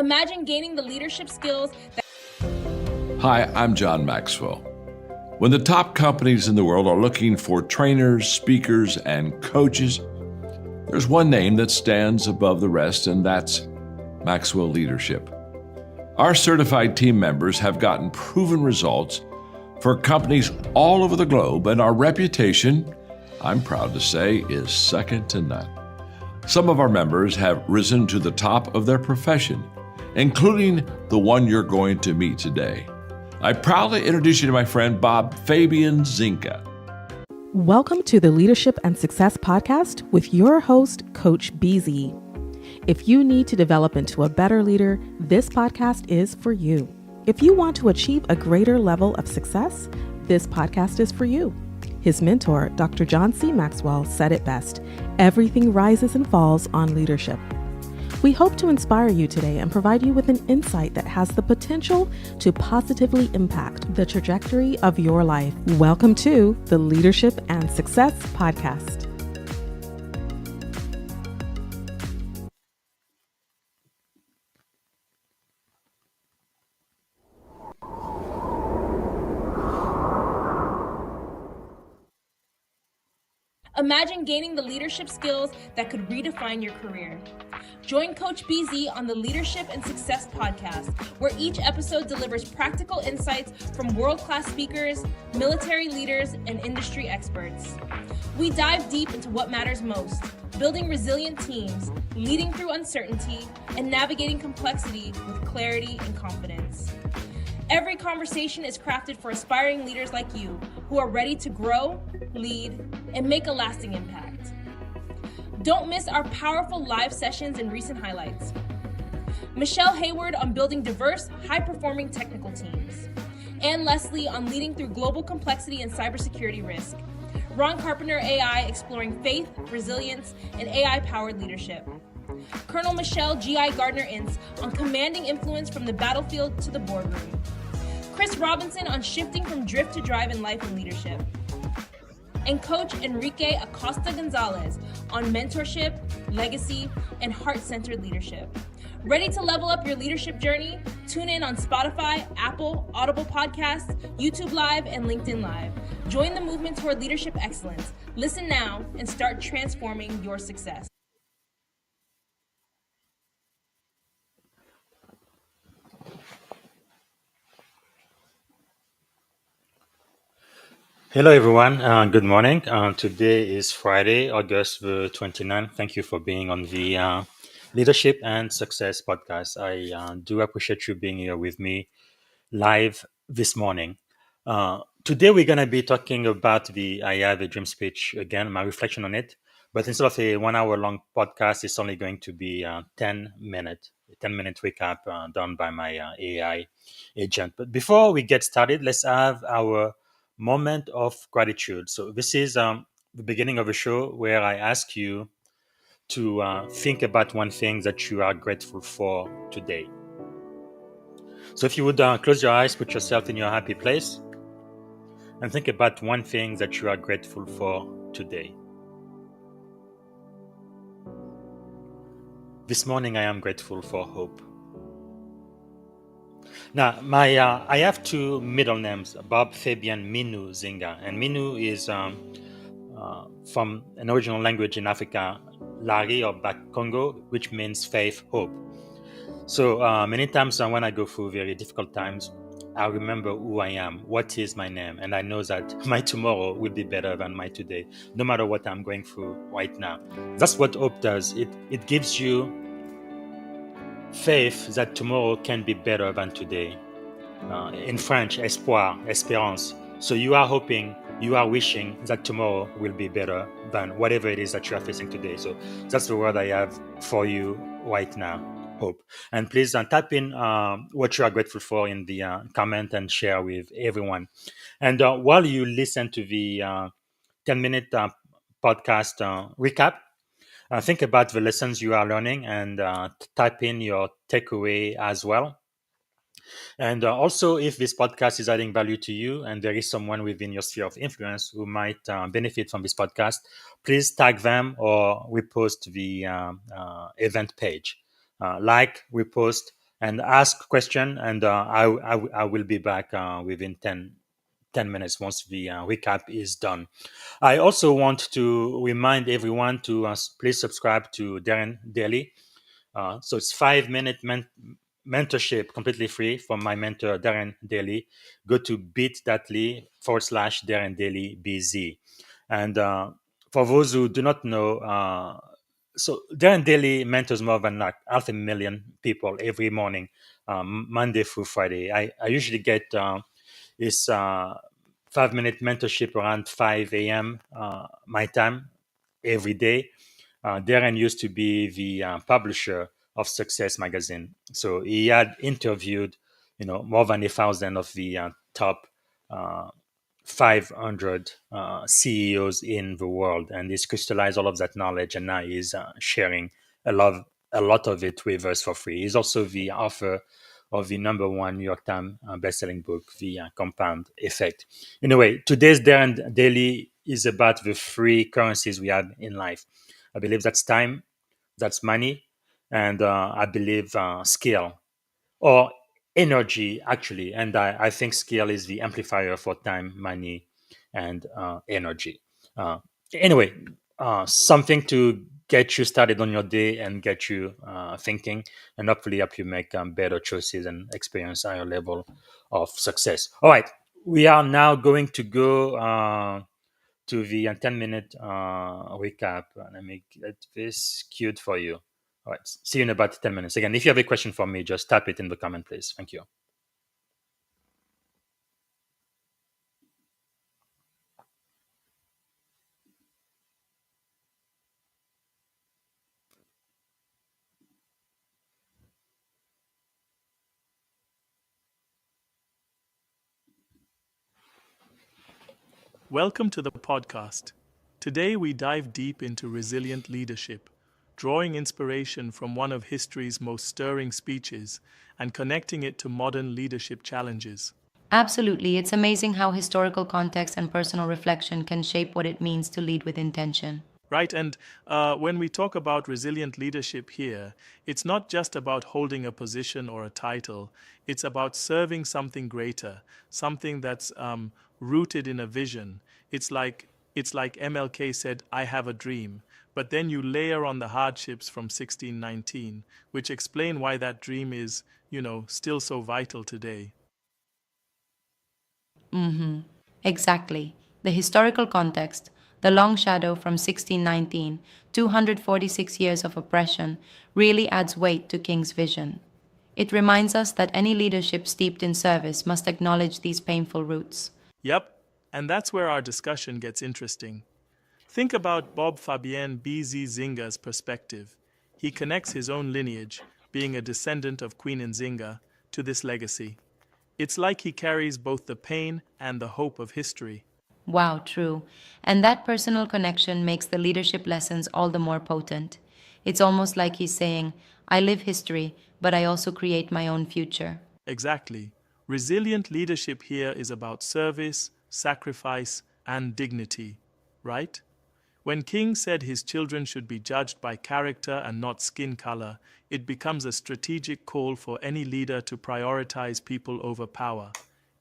Imagine gaining the leadership skills that... Hi, I'm John Maxwell. When the top companies in the world are looking for trainers, speakers, and coaches, there's one name that stands above the rest, and that's Maxwell Leadership. Our certified team members have gotten proven results for companies all over the globe, and our reputation, I'm proud to say, is second to none. Some of our members have risen to the top of their profession, including the one you're going to meet today. I proudly introduce you to my friend Bob Fabian Nzinga. Welcome to the Leadership and Success Podcast with your host, Coach BZ. If you need to develop into a better leader, this podcast is for you. If you want to achieve a greater level of success, this podcast is for you. His mentor, Dr. John C. Maxwell, said it best: everything rises and falls on leadership. We hope to inspire you today and provide you with an insight that has the potential to positively impact the trajectory of your life. Welcome to the Leadership and Success Podcast. Imagine gaining the leadership skills that could redefine your career. Join Coach BZ on the Leadership and Success Podcast, where each episode delivers practical insights from world-class speakers, military leaders, and industry experts. We dive deep into what matters most: building resilient teams, leading through uncertainty, and navigating complexity with clarity and confidence. Every conversation is crafted for aspiring leaders like you who are ready to grow, lead, and make a lasting impact. Don't miss our powerful live sessions and recent highlights. Michelle Hayward on building diverse, high-performing technical teams. Ann Leslie on leading through global complexity and cybersecurity risk. Ron Carpenter AI exploring faith, resilience, and AI-powered leadership. Colonel Michelle G.I. Gardner-Ince on commanding influence from the battlefield to the boardroom. Chris Robinson on shifting from drift to drive in life and leadership. And Coach Enrique Acosta Gonzalez on mentorship, legacy, and heart-centered leadership. Ready to level up your leadership journey? Tune in on Spotify, Apple, Audible Podcasts, YouTube Live, and LinkedIn Live. Join the movement toward leadership excellence. Listen now and start transforming your success. Hello, everyone. Good morning. Today is Friday, August the 29th. Thank you for being on the Leadership and Success podcast. I do appreciate you being here with me live this morning. Today, we're going to be talking about the I Have a Dream speech again, my reflection on it. But instead of a 1 hour long podcast, it's only going to be 10 minute recap done by my AI agent. But before we get started, let's have our moment of gratitude. So this is the beginning of a show where I ask you to think about one thing that you are grateful for today. So if you would close your eyes, put yourself in your happy place, and think about one thing that you are grateful for today. This morning, I am grateful for hope. Now, I have two middle names, Bob Fabian Minu Nzinga, and Minu is from an original language in Africa, Lari or Black Congo, which means faith, hope. So many times when I go through very difficult times, I remember who I am, what is my name, and I know that my tomorrow will be better than my today, no matter what I'm going through right now. That's what hope does. It gives you faith that tomorrow can be better than today. In French, espoir, espérance. So you are hoping, you are wishing that tomorrow will be better than whatever it is that you are facing today. So that's the word I have for you right now, hope. And please type in what you are grateful for in the comment and share with everyone. And while you listen to the 10-minute podcast recap, think about the lessons you are learning and type in your takeaway as well. And also, if this podcast is adding value to you and there is someone within your sphere of influence who might benefit from this podcast, please tag them or repost the event page. Repost, and ask question. And I will be back within 10 minutes once the recap is done. I also want to remind everyone to please subscribe to Darren Daily. So it's 5 minute mentorship completely free from my mentor Darren Daly. Go to bit.ly/Darren Daly BZ. And for those who do not know, so Darren Daly mentors more than like 500,000 people every morning, Monday through Friday. I usually get this 5 minute mentorship around 5 a.m. My time every day. Darren used to be the publisher of Success magazine, so he had interviewed, more than 1,000 of the top uh, 500 CEOs in the world, and he's crystallized all of that knowledge, and now he's sharing a lot, a lot of it with us for free. He's also the author of the number one New York Times best-selling book, The Compound Effect. Anyway, today's Darren Daily is about the three currencies we have in life. I believe that's time, that's money, and I believe skill or energy, actually. And I think skill is the amplifier for time, money, and energy. Uh, anyway, something to get you started on your day and get you thinking, and hopefully help you make better choices and experience a higher level of success. All right, we are now going to go to the 10-minute recap. Let me get this queued for you. All right. See you in about 10 minutes. Again, if you have a question for me, just type it in the comment, please. Thank you. Welcome to the podcast. Today we dive deep into resilient leadership, drawing inspiration from one of history's most stirring speeches and connecting it to modern leadership challenges. Absolutely. It's amazing how historical context and personal reflection can shape what it means to lead with intention. Right, and when we talk about resilient leadership here, it's not just about holding a position or a title, it's about serving something greater, something that's rooted in a vision. It's like MLK said, I have a dream. But then you layer on the hardships from 1619, which explain why that dream is, still so vital today. Exactly. The historical context, the long shadow from 1619, 246 years of oppression, really adds weight to King's vision. It reminds us that any leadership steeped in service must acknowledge these painful roots. Yep, and that's where our discussion gets interesting. Think about Bob Fabien B.Z. Zinga's perspective. He connects his own lineage, being a descendant of Queen Nzinga, to this legacy. It's like he carries both the pain and the hope of history. Wow, true. And that personal connection makes the leadership lessons all the more potent. It's almost like he's saying, I live history, but I also create my own future. Exactly. Resilient leadership here is about service, sacrifice, and dignity, right? When King said his children should be judged by character and not skin color, it becomes a strategic call for any leader to prioritize people over power.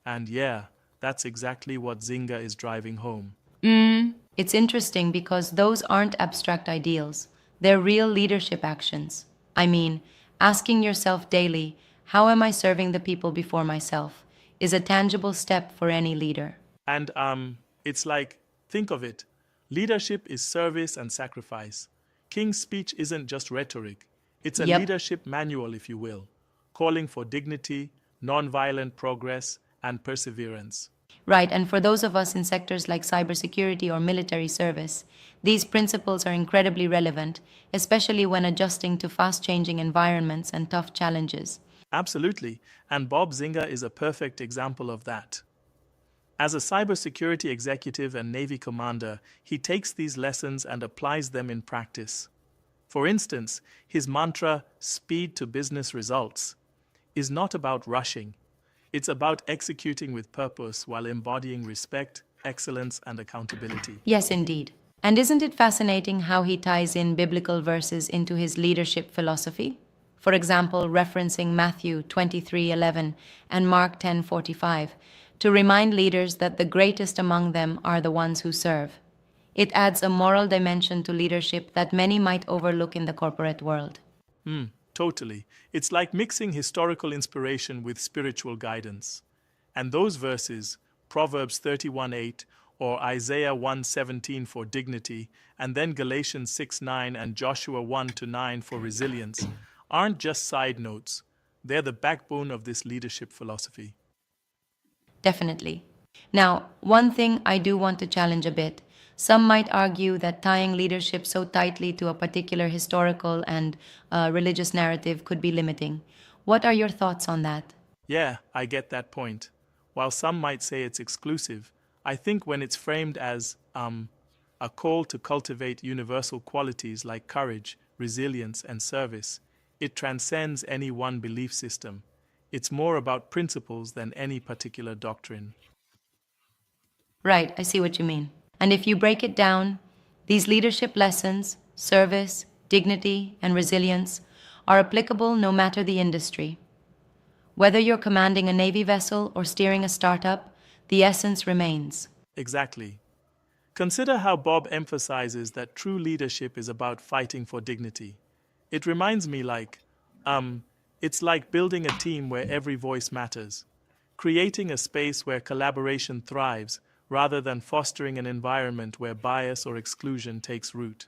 And yeah, that's exactly what Zinga is driving home. It's interesting because those aren't abstract ideals, they're real leadership actions. I mean, asking yourself daily, how am I serving the people before myself, is a tangible step for any leader. And it's like, think of it. Leadership is service and sacrifice. King's speech isn't just rhetoric. It's a Yep. leadership manual, if you will, calling for dignity, nonviolent progress, and perseverance. Right, and for those of us in sectors like cybersecurity or military service, these principles are incredibly relevant, especially when adjusting to fast changing environments and tough challenges. Absolutely, and Bob Zinga is a perfect example of that. As a cybersecurity executive and Navy commander, he takes these lessons and applies them in practice. For instance, his mantra, speed to business results, is not about rushing. It's about executing with purpose while embodying respect, excellence, and accountability. Yes, indeed. And isn't it fascinating how he ties in biblical verses into his leadership philosophy? For example, referencing Matthew 23:11 and Mark 10:45 to remind leaders that the greatest among them are the ones who serve. It adds a moral dimension to leadership that many might overlook in the corporate world. Totally. It's like mixing historical inspiration with spiritual guidance. And those verses, Proverbs 31:8 or Isaiah 1:17 for dignity, and then Galatians 6:9 and Joshua 1-9 for resilience, aren't just side notes. They're the backbone of this leadership philosophy. Definitely. Now, one thing I do want to challenge a bit. Some might argue that tying leadership so tightly to a particular historical and religious narrative could be limiting. What are your thoughts on that? Yeah, I get that point. While some might say it's exclusive, I think when it's framed as a call to cultivate universal qualities like courage, resilience, and service, it transcends any one belief system. It's more about principles than any particular doctrine. Right, I see what you mean. And if you break it down, these leadership lessons, service, dignity, and resilience, are applicable no matter the industry. Whether you're commanding a Navy vessel or steering a startup, the essence remains. Exactly. Consider how Bob emphasizes that true leadership is about fighting for dignity. It reminds me um, it's like building a team where every voice matters, creating a space where collaboration thrives rather than fostering an environment where bias or exclusion takes root.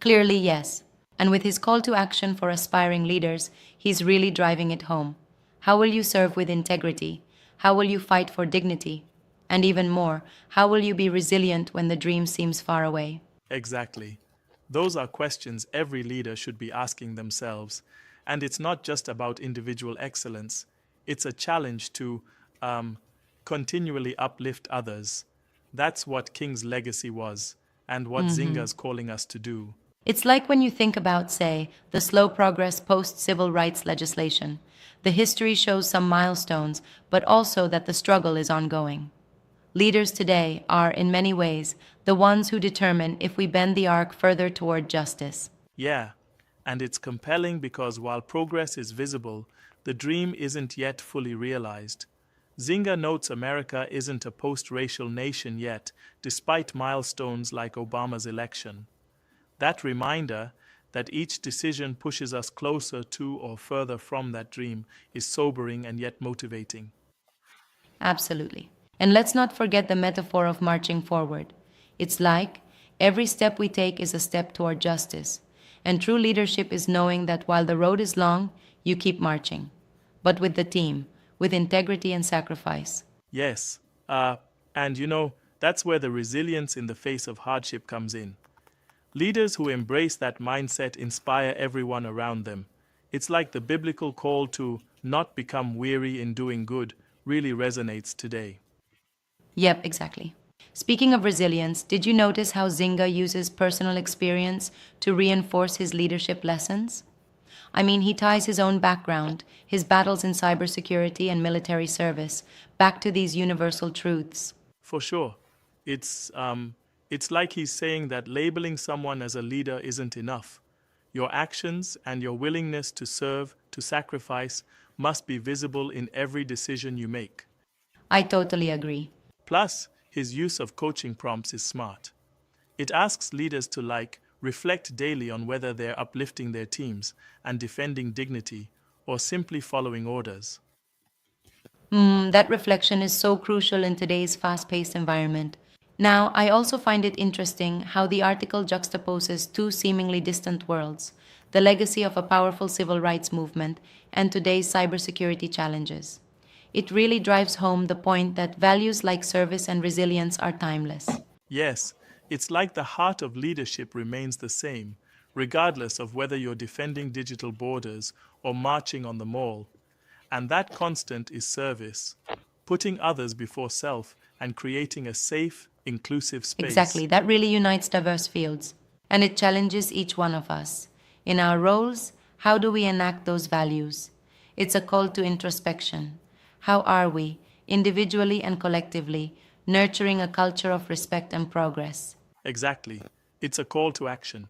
Clearly, yes. And with his call to action for aspiring leaders, he's really driving it home. How will you serve with integrity? How will you fight for dignity? And even more, how will you be resilient when the dream seems far away? Exactly. Those are questions every leader should be asking themselves. And it's not just about individual excellence, it's a challenge to um, continually uplift others. That's what King's legacy was, and what Zinga's calling us to do. It's like when you think about, say, the slow progress post civil rights legislation. The history shows some milestones, but also that the struggle is ongoing. Leaders today are, in many ways, the ones who determine if we bend the arc further toward justice. Yeah, and it's compelling because while progress is visible, the dream isn't yet fully realized. Zinga notes America isn't a post-racial nation yet, despite milestones like Obama's election. That reminder that each decision pushes us closer to or further from that dream is sobering and yet motivating. Absolutely. And let's not forget the metaphor of marching forward. It's like every step we take is a step toward justice. And true leadership is knowing that while the road is long, you keep marching. But with the team, with integrity and sacrifice. Yes, and that's where the resilience in the face of hardship comes in. Leaders who embrace that mindset inspire everyone around them. It's like the biblical call to not become weary in doing good really resonates today. Yep, exactly. Speaking of resilience, did you notice how Zinga uses personal experience to reinforce his leadership lessons? I mean, he ties his own background, his battles in cybersecurity and military service, back to these universal truths. For sure. It's like he's saying that labeling someone as a leader isn't enough. Your actions and your willingness to serve, to sacrifice, must be visible in every decision you make. I totally agree. Plus, his use of coaching prompts is smart. It asks leaders to reflect daily on whether they're uplifting their teams and defending dignity or simply following orders. That reflection is so crucial in today's fast paced environment. Now, I also find it interesting how the article juxtaposes two seemingly distant worlds: the legacy of a powerful civil rights movement and today's cybersecurity challenges. It really drives home the point that values like service and resilience are timeless. Yes, it's like the heart of leadership remains the same, regardless of whether you're defending digital borders or marching on the mall. And that constant is service, putting others before self and creating a safe, inclusive space. Exactly, that really unites diverse fields. And it challenges each one of us. In our roles, how do we enact those values? It's a call to introspection. How are we, individually and collectively, nurturing a culture of respect and progress? Exactly. It's a call to action.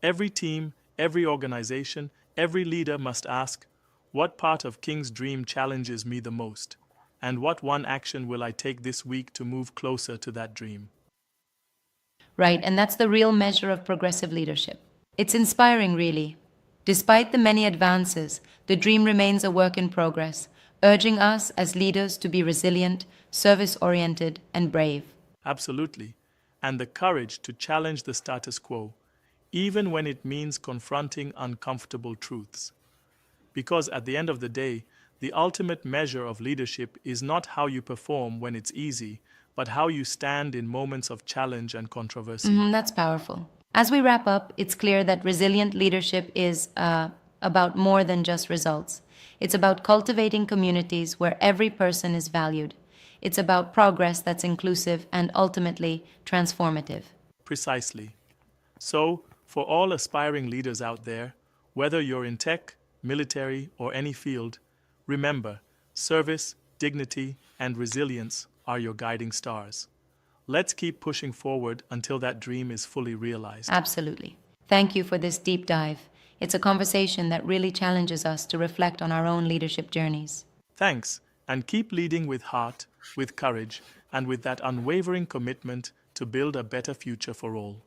Every team, every organization, Every leader must ask, what part of King's dream challenges me the most? And what one action will I take this week to move closer to that dream? Right, and that's the real measure of progressive leadership. It's inspiring, really. Despite the many advances, the dream remains a work in progress, urging us as leaders to be resilient, service oriented, and brave. Absolutely. And the courage to challenge the status quo, even when it means confronting uncomfortable truths. Because at the end of the day, the ultimate measure of leadership is not how you perform when it's easy, but how you stand in moments of challenge and controversy. That's powerful. As we wrap up, it's clear that resilient leadership is about more than just results. It's about cultivating communities where every person is valued. It's about progress that's inclusive and ultimately transformative. Precisely. So, for all aspiring leaders out there, whether you're in tech, military, or any field, remember, service, dignity, and resilience are your guiding stars. Let's keep pushing forward until that dream is fully realized. Absolutely. Thank you for this deep dive. It's a conversation that really challenges us to reflect on our own leadership journeys. Thanks, and keep leading with heart, with courage, and with that unwavering commitment to build a better future for all.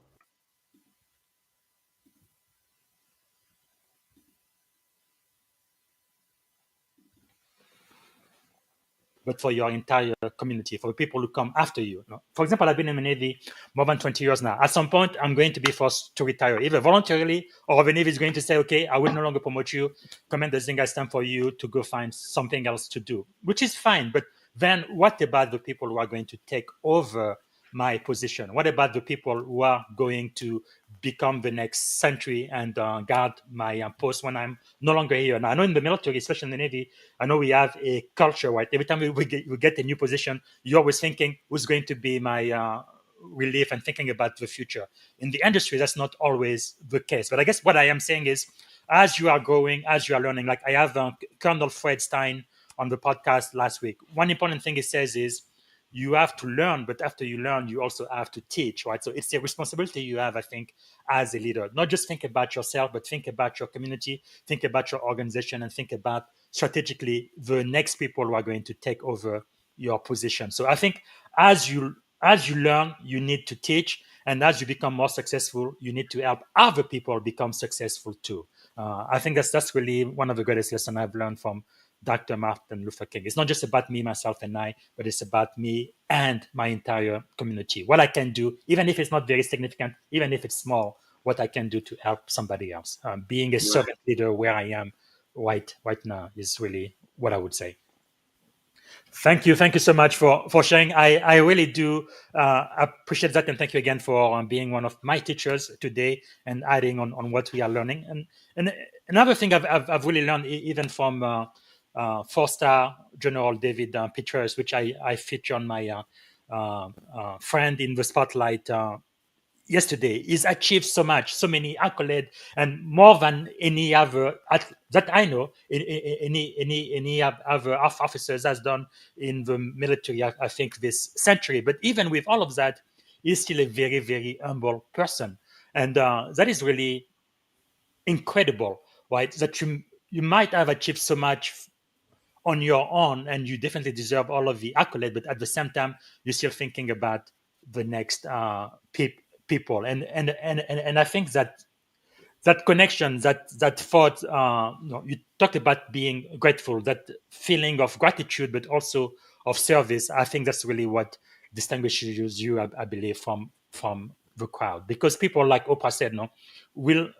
but for your entire community, for the people who come after you. No? For example, I've been in the Navy more than 20 years now. At some point, I'm going to be forced to retire, either voluntarily or the Navy is going to say, okay, I will no longer promote you. Commander Nzinga, it's time for you to go find something else to do, which is fine. But then what about the people who are going to take over my position? What about the people who are going to become the next century and guard my post when I'm no longer here? Now, I know in the military, especially in the Navy, I know we have a culture, right? Every time we get a new position, you're always thinking, who's going to be my relief and thinking about the future. In the industry, that's not always the case. But I guess what I am saying is, as you are growing, as you are learning, like I have Colonel Fred Stein on the podcast last week. One important thing he says is, you have to learn, but after you learn, you also have to teach, right? So it's a responsibility you have, I think, as a leader. Not just think about yourself, but think about your community, think about your organization, and think about strategically the next people who are going to take over your position. So I think as you learn, you need to teach, and as you become more successful, you need to help other people become successful too. I think that's really one of the greatest lessons I've learned from Dr. Martin Luther King. It's not just about me, myself, and I, but it's about me and my entire community. What I can do, even if it's not very significant, even if it's small, what I can do to help somebody else. Being a servant leader where I am right now is really what I would say. Thank you so much for sharing. I really do appreciate that, and thank you again for being one of my teachers today and adding on what we are learning. And another thing I've really learned even from 4-star General David Petraeus, which I feature on my friend in the spotlight yesterday. He's achieved so much, so many accolades, and more than any other that I know, any other officers has done in the military. I think this century. But even with all of that, he's still a very, very humble person, and that is really incredible, right? That you might have achieved so much on your own, and you definitely deserve all of the accolade, but at the same time you're still thinking about the next people, and I think that connection, that thought, you talked about being grateful, that feeling of gratitude, but also of service. I think that's really what distinguishes you, I believe, from the crowd, because people, like Oprah said, no, will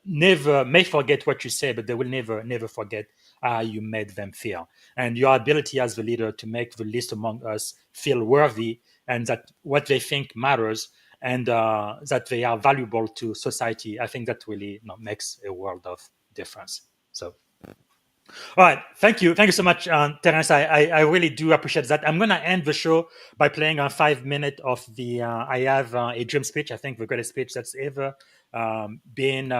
never may forget what you say, but they will never forget how you made them feel. And your ability as the leader to make the least among us feel worthy, and that what they think matters, and that they are valuable to society, I think that really makes a world of difference. So, all right, thank you so much, Terence. I really do appreciate that. I'm going to end the show by playing 5 minutes of the I have a dream speech. I think the greatest speech that's ever been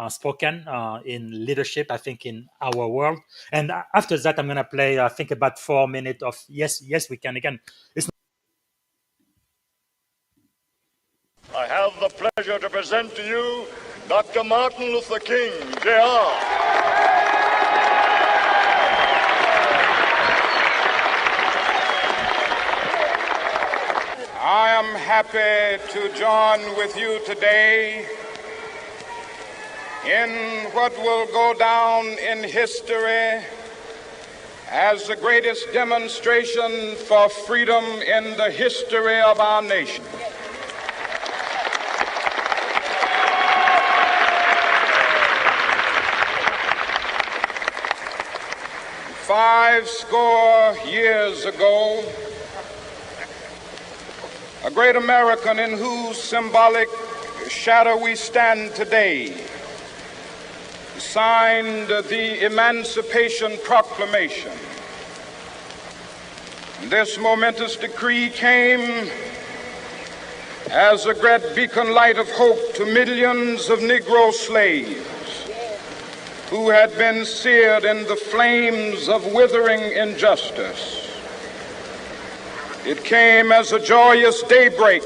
spoken in leadership, I think, in our world. And after that, I'm going to play, I think, about 4 minutes of yes, we can. Again, I have the pleasure to present to you Dr. Martin Luther King, Jr. I am happy to join with you today in what will go down in history as the greatest demonstration for freedom in the history of our nation. Five score years ago, a great American in whose symbolic shadow we stand today signed the Emancipation Proclamation. This momentous decree came as a great beacon light of hope to millions of Negro slaves who had been seared in the flames of withering injustice. It came as a joyous daybreak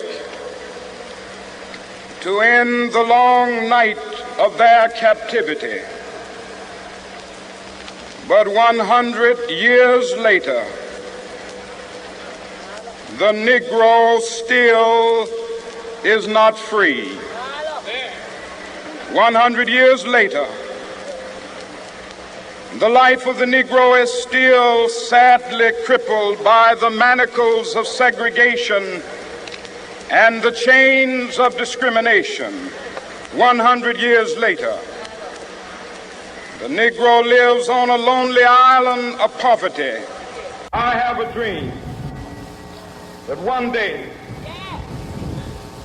to end the long night of their captivity. But 100 years later, the Negro still is not free. 100 years later, the life of the Negro is still sadly crippled by the manacles of segregation and the chains of discrimination. 100 years later, the Negro lives on a lonely island of poverty. I have a dream that one day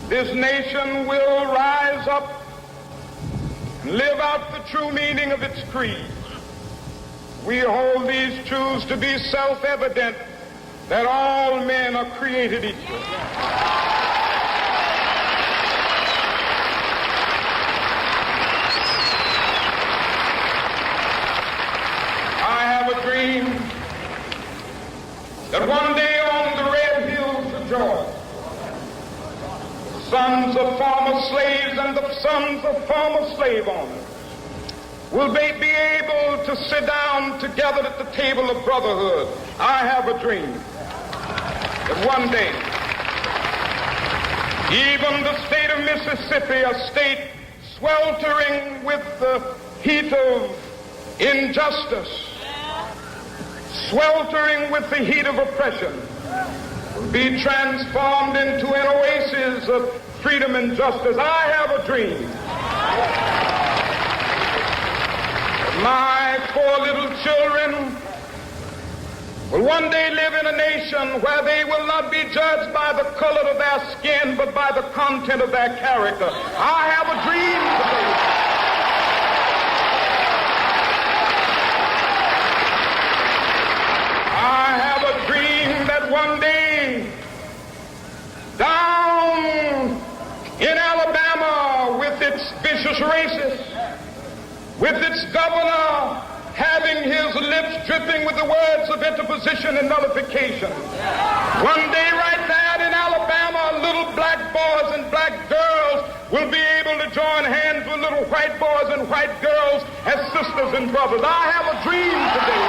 this nation will rise up and live out the true meaning of its creed. We hold these truths to be self-evident, that all men are created equal. I have a dream that one day on the red hills of Georgia, the sons of former slaves and the sons of former slave owners will they be able to sit down together at the table of brotherhood. I have a dream that one day, even the state of Mississippi, a state sweltering with the heat of injustice, sweltering with the heat of oppression, will be transformed into an oasis of freedom and justice. I have a dream. My four little children will one day live in a nation where they will not be judged by the color of their skin, but by the content of their character. I have a dream today. I have a dream that one day, down in Alabama, with its vicious racists, with its governor having his lips dripping with the words of interposition and nullification. One day right there in Alabama, little black boys and black girls will be able to join hands with little white boys and white girls as sisters and brothers. I have a dream today.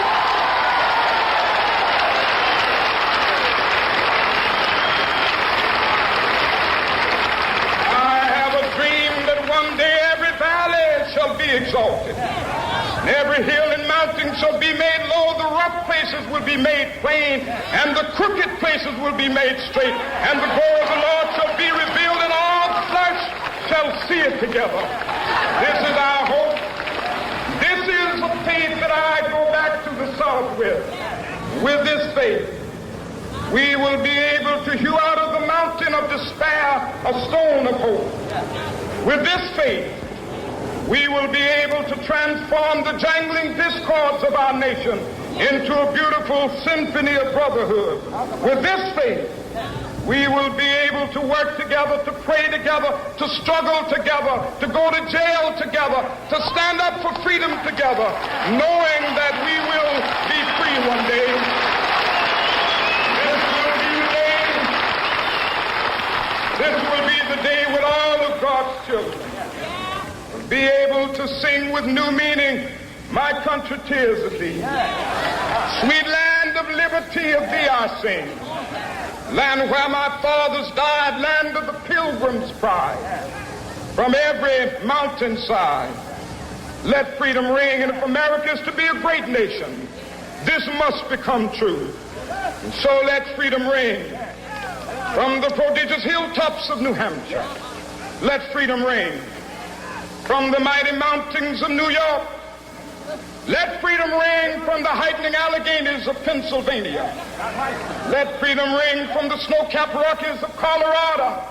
I have a dream that one day every valley shall be exalted, and every hill and mountain shall be made low. The rough places will be made plain, and the crooked places will be made straight, and the glory of the Lord shall be revealed, and all flesh shall see it together. This is our hope. This is the faith that I go back to the South with. With this faith, we will be able to hew out of the mountain of despair a stone of hope. With this faith, we will be able to transform the jangling discords of our nation into a beautiful symphony of brotherhood. With this faith, we will be able to work together, to pray together, to struggle together, to go to jail together, to stand up for freedom together, knowing that we will be free one day. This will be the day when all of God's children be able to sing with new meaning, my country, tears of thee. Sweet land of liberty, of thee I sing. land where my fathers died, land of the pilgrim's pride. From every mountainside, let freedom ring. And if America is to be a great nation, this must become true. And so let freedom ring. From the prodigious hilltops of New Hampshire, let freedom ring. From the mighty mountains of New York, let freedom ring. From the heightening Alleghenies of Pennsylvania, let freedom ring. From the snow-capped Rockies of Colorado,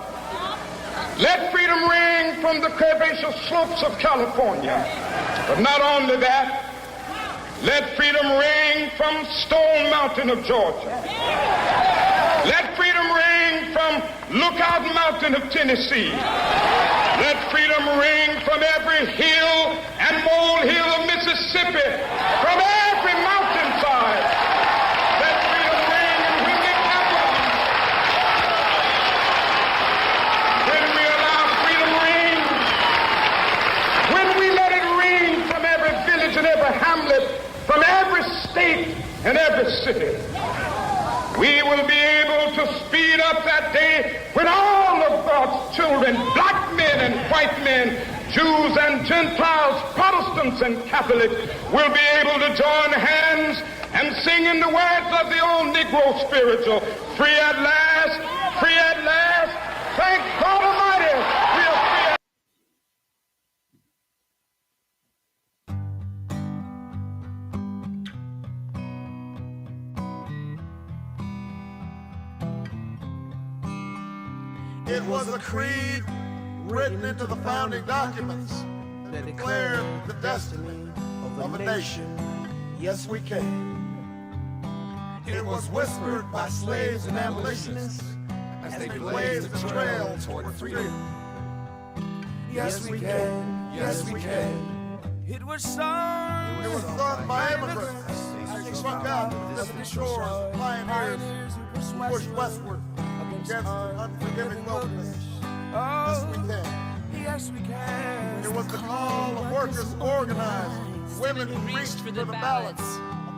let freedom ring. From the curvaceous slopes of California. But not only that, let freedom ring from Stone Mountain of Georgia. Let freedom ring from Lookout Mountain of Tennessee. Let freedom ring from every hill and molehill of Mississippi, from every mountainside. Let freedom ring, and when it happens, when we allow freedom ring, when we let it ring from every village and every hamlet, from every state and every city, we will be able to speed up that day when all of God's children, black men and white men, Jews and Gentiles, Protestants and Catholics, will be able to join hands and sing in the words of the old Negro spiritual, free at last, free at last, thank God Almighty, we are free at last. It was a creed written into the founding documents that declared the destiny of a nation. Yes, we can. It was whispered by slaves and abolitionists as they blazed the trail toward freedom. Yes, we can. Yes, we can. It was sung. It was sung by immigrants as they struck out the distant shores, pioneers who pushed westward against unforgiving wilderness. Yes, we can. Yes, we can. It was the call of workers organized, women who reached for the ballots,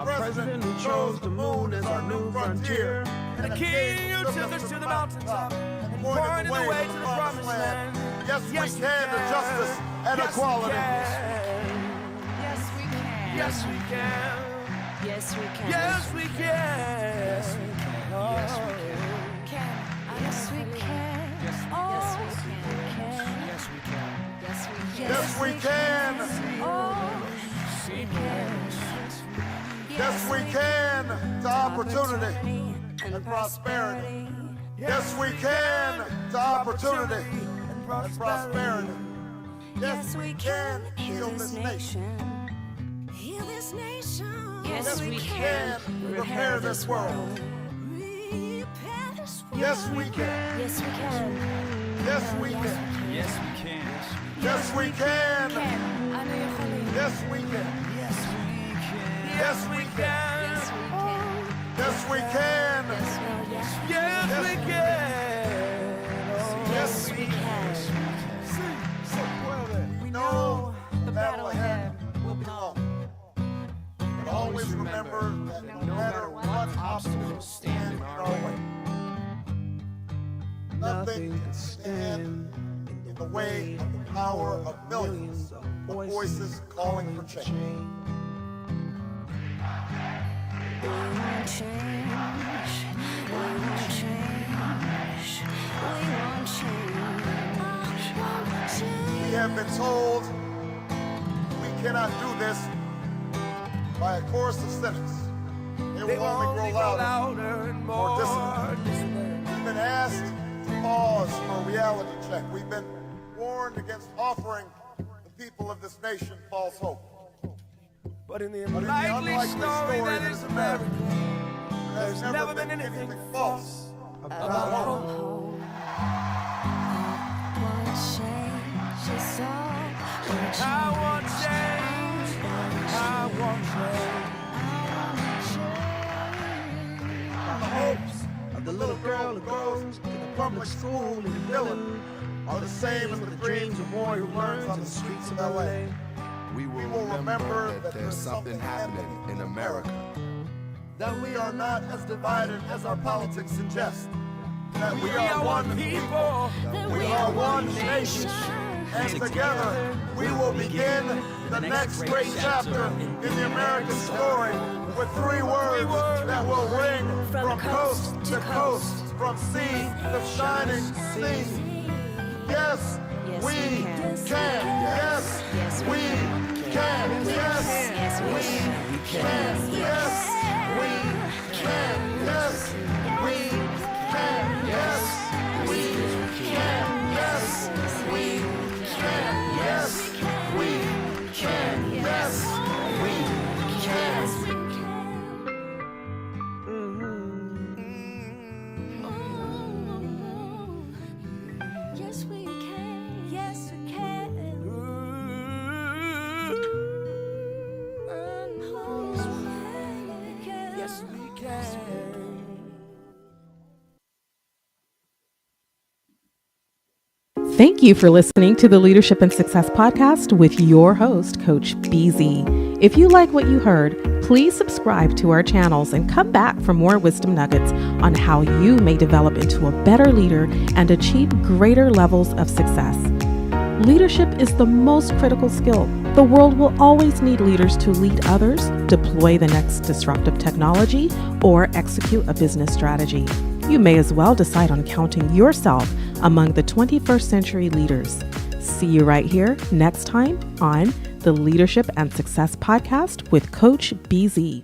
a president who chose the moon as our new frontier, And a king who took us to the mountaintop and pointed the way to the promised land. Yes, we can to justice and equality. Yes, we can. Yes, we can. Yes, we can. Yes, we can. Yes, we can. Yes, we can. Yes, we can. Yes, we can. Yes, we can. Yes, we can. Yes, we can. Yes, we can to opportunity and prosperity. Yes, we can to opportunity and prosperity. Yes, we can heal this nation. Heal this nation. Yes, we can repair this world. Repair this world. Yes, we can. Yes, we can. Yes, we can. Yes, we can. Yes, we can. I know you're holy. Yes, we can. Yes, we can. Yes, we can. Yes, we can. Yes, Yes, Lord, yes. we can. Yes, We can. we know the battle ahead will be long. But always remember that no matter what obstacles stand in our way, nothing can stand in the way of the power of millions of voices calling for change. We want change. We want change. We want change. We have been told we cannot do this by a chorus of cynics. It They will only grow louder, and more disciplined. We've been asked to pause for a reality check. We've been warned against offering the people of this nation false hope. But in the But in the unlikely unlikely story that is America, there's never been anything false about hope. Want change, it's all. I want change. I want change. The hopes of the little girl who goes to the public school in Dillon are the same as the dreams of boy who learns on the streets of LA. We will remember that there's something happening in America. That we are not as divided as our politics suggest. that we are one people, we are one nation, and together we will begin the next great chapter in the American story with 3 words that will ring from coast to coast, from sea to shining sea. Yes, we can. Yes, we can. Yes, we can. Yes, we can. Yes, we can. Yes, we can. Yes, we can. Yes, we can. Yes, we can. Yes, we can. Yes, we can. Yes, we can. Thank you for listening to the Leadership and Success Podcast with your host, Coach BZ. If you like what you heard, please subscribe to our channels and come back for more wisdom nuggets on how you may develop into a better leader and achieve greater levels of success. Leadership is the most critical skill. The world will always need leaders to lead others, deploy the next disruptive technology, or execute a business strategy. You may as well decide on counting yourself among the 21st century leaders. See you right here next time on the Leadership and Success Podcast with Coach BZ.